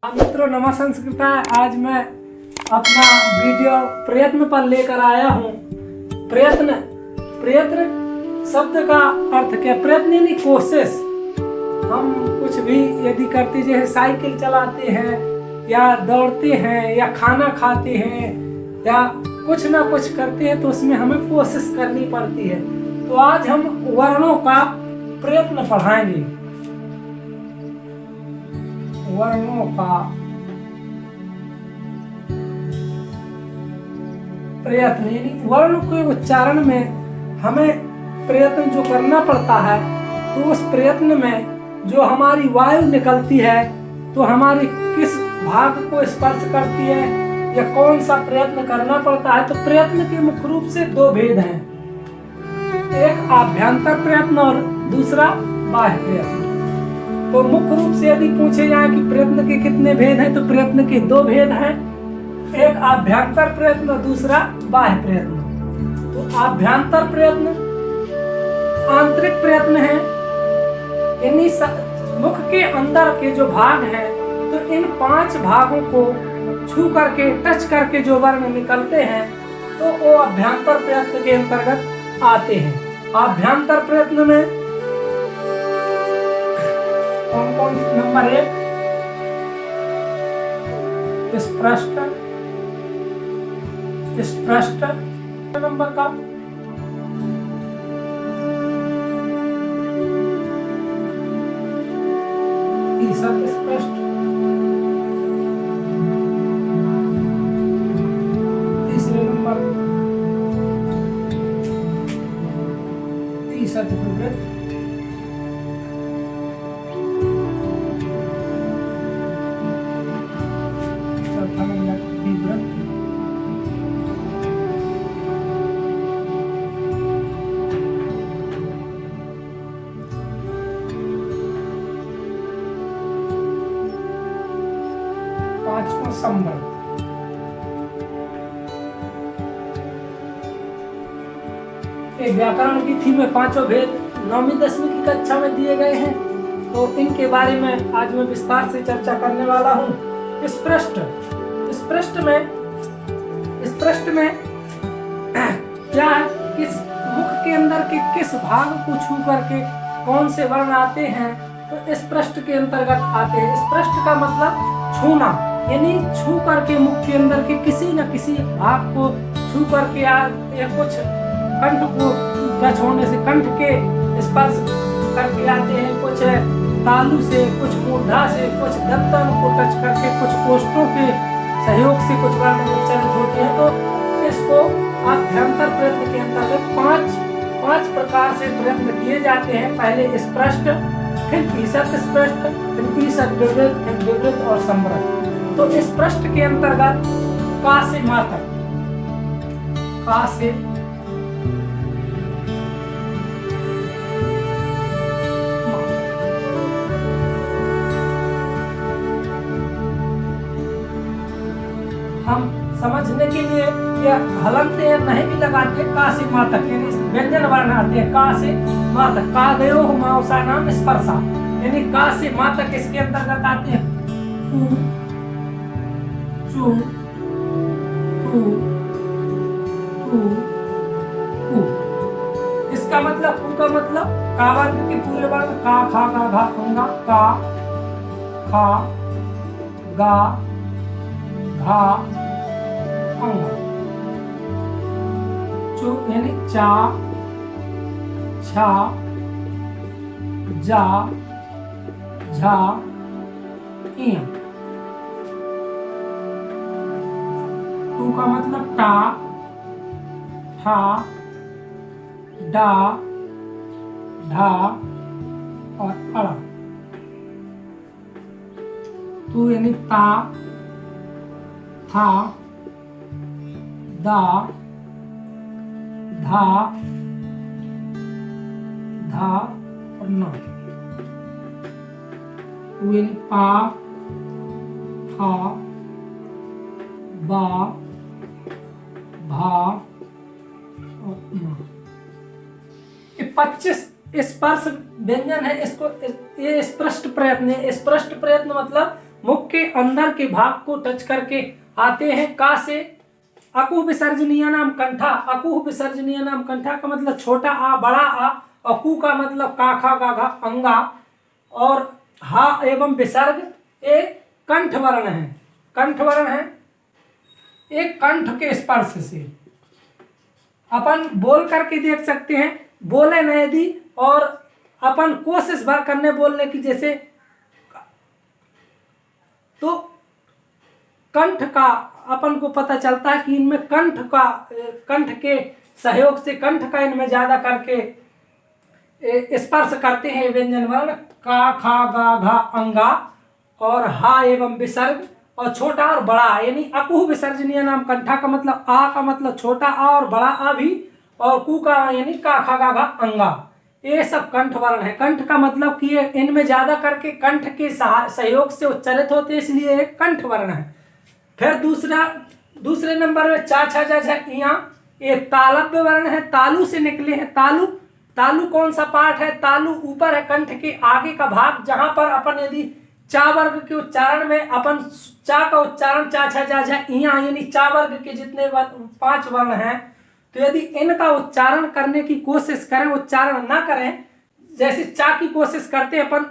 मित्रों नमः संस्कृता। आज मैं अपना वीडियो प्रयत्न पर लेकर आया हूँ। प्रयत्न प्रयत्न शब्द का अर्थ क्या? प्रयत्न यानी कोशिश। हम कुछ भी यदि करते, जैसे साइकिल चलाते हैं या दौड़ते हैं या खाना खाते हैं या कुछ ना कुछ करते हैं, तो उसमें हमें कोशिश करनी पड़ती है। तो आज हम वर्णों का प्रयत्न पढ़ाएंगे। वर्णों का प्रयत्न यानी वर्ण के उच्चारण में हमें प्रयत्न जो करना पड़ता है, तो उस प्रयत्न में जो हमारी वायु निकलती है तो हमारी किस भाग को स्पर्श करती है या कौन सा प्रयत्न करना पड़ता है। तो प्रयत्न के मुख्य रूप से दो भेद हैं, एक आभ्यंतर प्रयत्न और दूसरा बाह्य प्रयत्न। तो मुख्य रूप से यदि पूछे जाए कि प्रयत्न के कितने भेद हैं, तो प्रयत्न के दो भेद हैं, एक आभ्यंतर प्रयत्न और दूसरा बाह्य प्रयत्न। तो आभ्यंतर प्रयत्न आंतरिक प्रयत्न है, यानी मुख के अंदर के जो भाग हैं, तो इन 5 भागों को छू करके टच करके जो वर्ण निकलते हैं, तो वो आभ्यंतर प्रयत्न के अंतर्गत आते हैं। आभ्यंतर प्रयत्न में कौन नंबर 1 स्पष्ट नंबर का स्पष्ट, तीसरे नंबर विवृत, चौथा नंबर विवृत, पांचवा संवृत। व्याकरण की थी में 5 भेद 9वीं 10वीं की कक्षा में दिए गए हैं, तो इनके बारे में आज मैं विस्तार से चर्चा करने वाला हूँ। स्पष्ट में क्या है, किस मुख के अंदर के किस भाग को छू करके कौन से वर्ण आते हैं, तो स्पष्ट के अंतर्गत आते हैं। स्पष्ट का मतलब छूना, यानी छू करके मुख के अंदर के किसी न किसी भाग को छू करके या कुछ कंठ को टच होने से कंठ के स्पर्श करके आते हैं, कुछ तालु से, कुछ मूर्धा से, कुछ दंतन को टच करके, कुछ कोष्ठों के सहयोग से कुछ वर्ण उच्चारित होते हैं। तो इसको आभ्यंतर प्रयत्न के अंतर्गत 5 प्रकार से प्रयत्न किए जाते हैं। पहले स्पष्ट, फिर ईषत् स्पष्ट, फिर ईषत् विवृत, फिर विवृत और संवृत। तो स्पष्ट के अंतर्गत का से मा तक, का से हम समझने के लिए या हलंत या नहीं भी लगाते, का से मा तक, यानी व्यंजन वर्ण आते हैं। का से मा तक, का दयो मांसा नाम स्पर्शा, यानी का से मा तक इसके अंतर्गत आते हैं। उ, चू, टू, टू, उ। इसका मतलब उ का मतलब का वर्ग के पूरे वर्ण का, खा, गा, घा, खंगा, का, खा, गा, घा, खंगा। चू यानी चा, छा, जा, झा, इया। टू का मतलब टा, ठा, डा, ढा और अड़ा। टू यानी ता, था, दा, धा, धा और ना। टू यानी पा, फा, बा, भा और ना। ये 25 स्पर्श व्यंजन है। इसको ये स्पष्ट प्रयत्न है। स्पष्ट प्रयत्न मतलब मुख के अंदर के भाग को टच करके आते हैं। का से अकुह विसर्जनीय नाम कंठा। अकुह विसर्जनीय नाम कंठा का मतलब छोटा आ, बड़ा आ, और कु का मतलब का खा गा घा अंगा, और हा एवं विसर्ग एक कंठ वर्ण है। कंठ वर्ण है एक कंठ के स्पर्श से अपन बोल करके देख सकते हैं। बोले न यदि और अपन कोशिश भर करने बोलने की, जैसे तो कंठ का अपन को पता चलता है कि इनमें कंठ के सहयोग से कंठ का इनमें ज्यादा करके स्पर्श करते हैं व्यंजन वर्ण का खा गा घा अंगा, और हा एवं विसर्ग, और छोटा और बड़ा, यानी अकुह विसर्जनीय नाम कंठा का मतलब आ का मतलब छोटा आ और बड़ा आ भी, और कु का यानी का खा गा घा अंगा, ये सब कंठ वर्ण है। कंठ का मतलब कि ये इनमें ज्यादा करके कंठ के सहयोग से उच्चारित होते हैं, इसलिए एक कंठ वर्ण है। फिर दूसरे नंबर में चा छा जा झा इया, ये तालव्य वर्ण है, तालु से निकले हैं। तालु कौन सा पार्ट है? तालु ऊपर है कंठ के आगे का भाग, जहां पर अपन यदि चा वर्ग के उच्चारण में अपन चा का उच्चारण चा छा जा झा इया, यानी चा वर्ग के जितने 5 वर्ण हैं, तो यदि इनका उच्चारण करने की कोशिश करें, उच्चारण ना करें, जैसे चा की कोशिश करते हैं अपन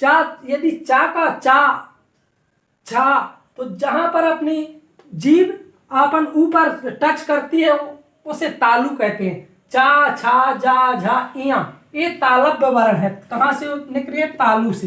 चा, यदि चा का चा छा, तो जहां पर अपनी जीभ अपन ऊपर टच करती है उसे तालु कहते हैं। चा छा जा झा इया, ये तालव्य वर्ण है। कहां से निकले? तालु से।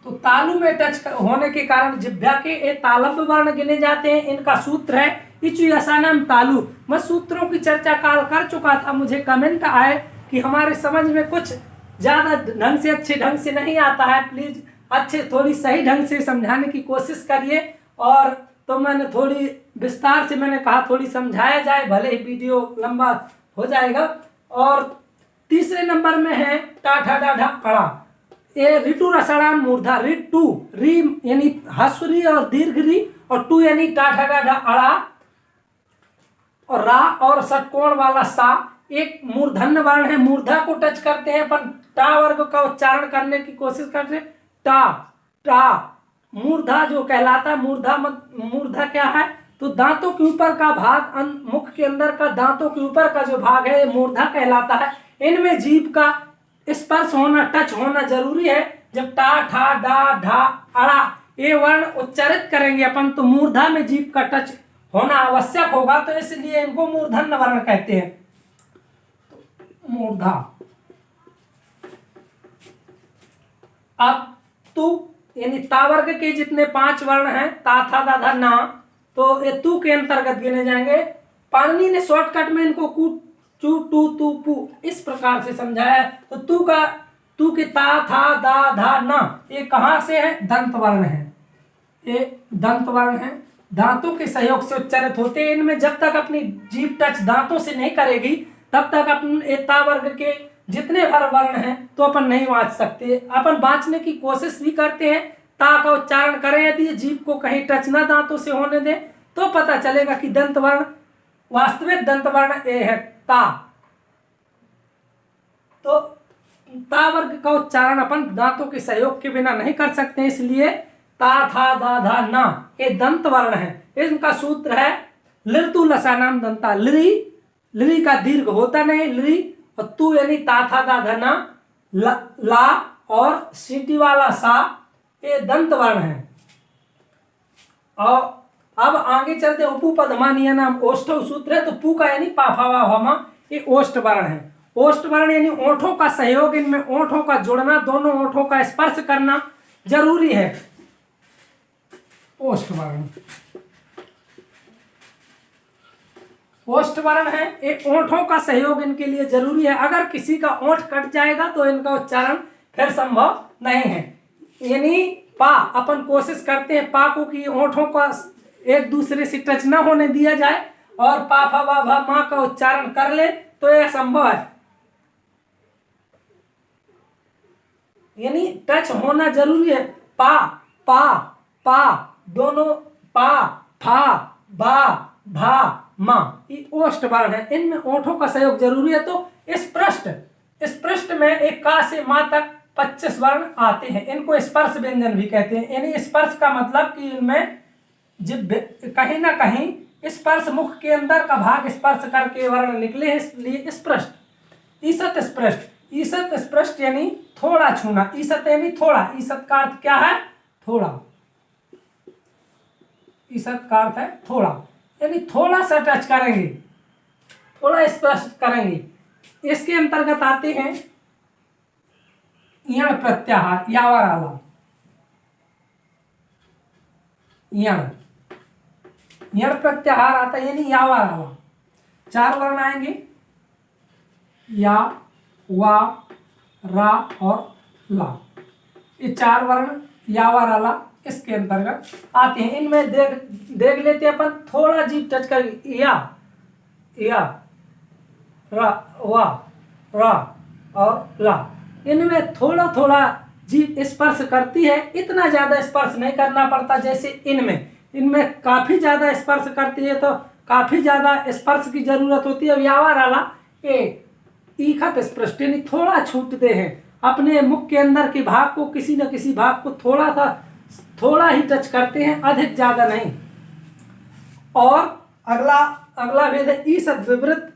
तो तालु में टच होने के कारण जिह्वा के ये तालव्य वर्ण गिने जाते हैं। इनका सूत्र है इचु यसानम तालु। मैं सूत्रों की चर्चा काल कर चुका था, मुझे कमेंट आए कि हमारे समझ में कुछ ज्यादा ढंग से अच्छे ढंग से नहीं आता है, प्लीज अच्छे थोड़ी सही ढंग से समझाने की कोशिश करिए। और तो मैंने थोड़ी विस्तार से मैंने कहा थोड़ी समझाया जाए, भले ही वीडियो लंबा हो जाएगा। और तीसरे नंबर में है टा ठा डा ढा अड़ा, ये ऋतु रसणाम मूर्धा। ऋतु री यानी हस्व और दीर्घ री, और टू यानी टा ठा डा ढा अड़ा, और रा और षटकोण वाला सा एक मूर्धन्य वर्ण है। मूर्धा को टच करते हैं अपन, टा वर्ग का उच्चारण करने की कोशिश करते हैं। टा टा मूर्धा जो कहलाता है, मूर्धा क्या है? तो दांतों के ऊपर का भाग, मुख के अंदर का दांतों के ऊपर का जो भाग है, ये मूर्धा कहलाता है। इनमें जीभ का स्पर्श होना, टच होना जरूरी है। जब टा ठा डा ढा अड़ा ये वर्ण उच्चारित करेंगे अपन, तो मूर्धा में जीभ का टच होना आवश्यक होगा, तो इसलिए इनको मूर्धन्य वर्ण कहते हैं। मूर्धा। अब तू यानी ता वर्ग के जितने 5 वर्ण हैं, ता था दा धा ना, तो ये तू के अंतर्गत गिने जाएंगे। पाणिनि ने शॉर्टकट में इनको कु चू टू तू पू इस प्रकार से समझाया। तो तू के ता था दा धा ना, ये कहां से है? दंत वर्ण है। ये दंत वर्ण है, दांतों के सहयोग से उच्चारित होते हैं। इनमें जब तक अपनी जीभ टच दांतों से नहीं करेगी, तब तक अपन ता वर्ग के जितने हर वर्ण हैं तो अपन नहीं वांच सकते। अपन वांचने की कोशिश भी करते हैं, ता का उच्चारण करें, यदि जीभ को कहीं टच ना दांतों से होने दें, तो पता चलेगा कि दंत वर्ण, वास्तविक दंत वर्ण ए है ता। तो ता वर्ग का उच्चारण अपन दांतों के सहयोग के बिना नहीं कर सकते, इसलिए ता था दा धा ना ये दंत वर्ण है। इनका सूत्र है लिरतु लसानाम दंता। लिरी का दीर्घ होता नहीं, लिरी, और तू यानी ता था दा धा ना, ला और सीटी वाला सा, ये दंत वर्ण है। और अब आगे चलते उपपदमानीय नाम ओष्ठव सूत्र है। तो पू का यानी पाफा वामा, ये ओष्ठ वर्ण है। ओष्ठ वर्ण यानी ओंठों का सहयोग, इनमें ओंठों का जुड़ना, दोनों ओंठों का स्पर्श करना जरूरी है। ओष्ठ वर्ण, ओष्ठ वर्ण है, ये ओंठों का सहयोग इनके लिए जरूरी है। अगर किसी का ओंठ कट जाएगा तो इनका उच्चारण फिर संभव नहीं है। यानी पा, अपन कोशिश करते हैं पा को कि ओंठों का एक दूसरे से टच ना होने दिया जाए, और पा फा वा भा मा का उच्चारण कर ले, तो यह संभव है। यानी टच होना जरूरी है। पा पा पा दोनों, पा फा बा भा मा, ये ओष्ठ वर्ण है। इनमें ओंठों का सहयोग जरूरी है। तो स्पष्ट स्पृष्ट में एक का से माँ तक 25 वर्ण आते हैं। इनको स्पर्श व्यंजन भी कहते हैं। यानी स्पर्श का मतलब कि इनमें जब कहीं ना कहीं स्पर्श मुख के अंदर का भाग स्पर्श करके वर्ण निकले हैं, इसलिए स्पृष्ट। ईसत स्पृष्ट, ईसत स्पृष्ट यानी थोड़ा छूना। ईसत यानी थोड़ा, ईसत का अर्थ क्या है? थोड़ा। ईसत का अर्थ है थोड़ा, यानी थोड़ा सा टच करेंगे, थोड़ा स्पर्श करेंगे। इसके अंतर्गत आते हैं यण प्रत्याहार, यावर आला। यण प्रत्याहार आता है यानी यावर आला। 4 वर्ण आएंगे, या, वा, रा और ला। ये 4 वर्ण यावर आला इसके अंतर्गत आते हैं। इनमें देख लेते हैं अपन, थोड़ा जीभ टच कर, या, रा, वा, रा और ला। इनमें थोड़ा थोड़ा जीभ स्पर्श करती है, इतना ज्यादा स्पर्श नहीं करना पड़ता जैसे इनमें काफी ज्यादा स्पर्श करती है, तो काफी ज्यादा स्पर्श की जरूरत होती है। यावर आला ये ईखत स्पृष्ट यानी थोड़ा छूटते हैं, अपने मुख के अंदर के भाग को, किसी न किसी भाग को थोड़ा ही टच करते हैं, अधिक ज्यादा नहीं। और अगला वेद है ईसद विवृत।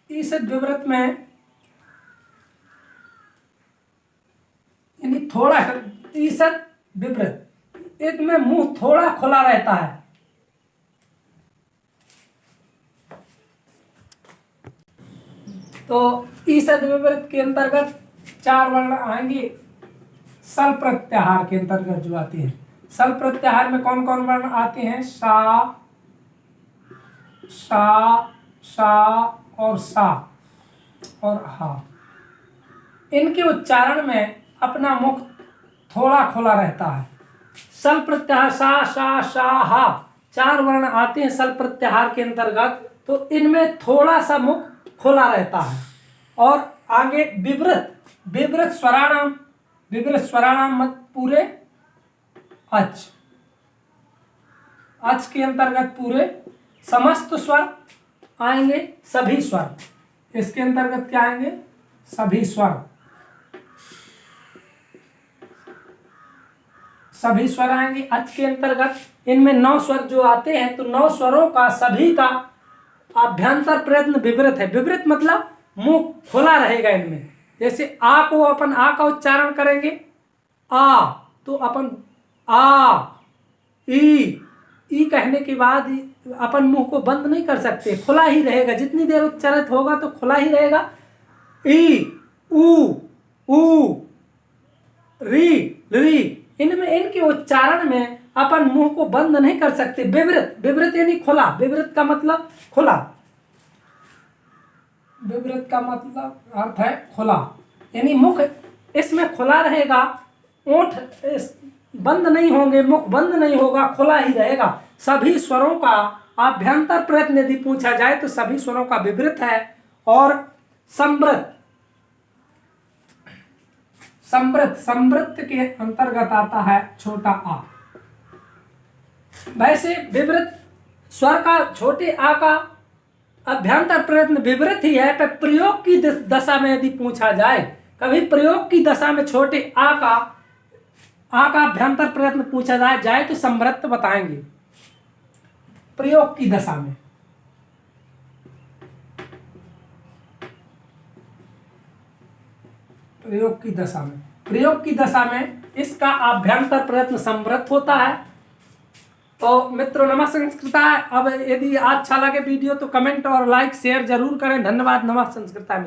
ईसद विवृत में यानी थोड़ा, ईसद विवृत, इसमें मुंह थोड़ा खुला रहता है। तो ईसद विवृत के अंतर्गत 4 वर्ण आएंगे सल प्रत्याहार के अंतर्गत जो आते हैं। सल प्रत्याहार में कौन कौन वर्ण आते हैं? सा, और सा और हा। इनके उच्चारण में अपना मुख थोड़ा खुला रहता है। सल प्रत्याहार सा, हा 4 वर्ण आते हैं सल प्रत्याहार के अंतर्गत, तो इनमें थोड़ा सा मुख खुला रहता है। और आगे विवृत स्वराणाम मत पूरे अच के अंतर्गत पूरे समस्त स्वर आएंगे, सभी स्वर। इसके अंतर्गत क्या आएंगे? सभी स्वर आएंगे अच के अंतर्गत। इनमें 9 स्वर जो आते हैं, तो 9 स्वरों का सभी का अभ्यंतर प्रयत्न विवृत है। विवृत मतलब मुंह खुला रहेगा इनमें। जैसे आ को अपन आ का उच्चारण करेंगे, आ, तो अपन आ, ई कहने के बाद अपन मुंह को बंद नहीं कर सकते, खुला ही रहेगा। जितनी देर उच्चारित होगा तो खुला ही रहेगा। ई, ऊ, री, इनमें इनके उच्चारण में अपन मुंह को बंद नहीं कर सकते। विवृत यानी खुला। विवृत का मतलब खुला। विवृत का मतलब अर्थ है खुला, यानी मुख इसमें खुला रहेगा, ओंठ बंद नहीं होंगे, मुख बंद नहीं होगा, खुला ही रहेगा। सभी स्वरों का आभ्यंतर प्रयत्न यदि पूछा जाए तो सभी स्वरों का विवृत है। और संवृत के अंतर्गत आता है छोटा आ। वैसे विवृत स्वर का, छोटे आ का अभ्यंतर प्रयत्न विवृत ही है, पर प्रयोग की दशा में यदि पूछा जाए, कभी प्रयोग की दशा में छोटे आ का अभ्यंतर प्रयत्न पूछा जाए तो संवृत बताएंगे। प्रयोग की दशा में, प्रयोग की दशा में इसका अभ्यंतर प्रयत्न संवृत होता है। तो मित्रों, नमः संस्कृताय। अब यदि अच्छा लगे वीडियो तो कमेंट और लाइक शेयर जरूर करें। धन्यवाद। नमः संस्कृताय।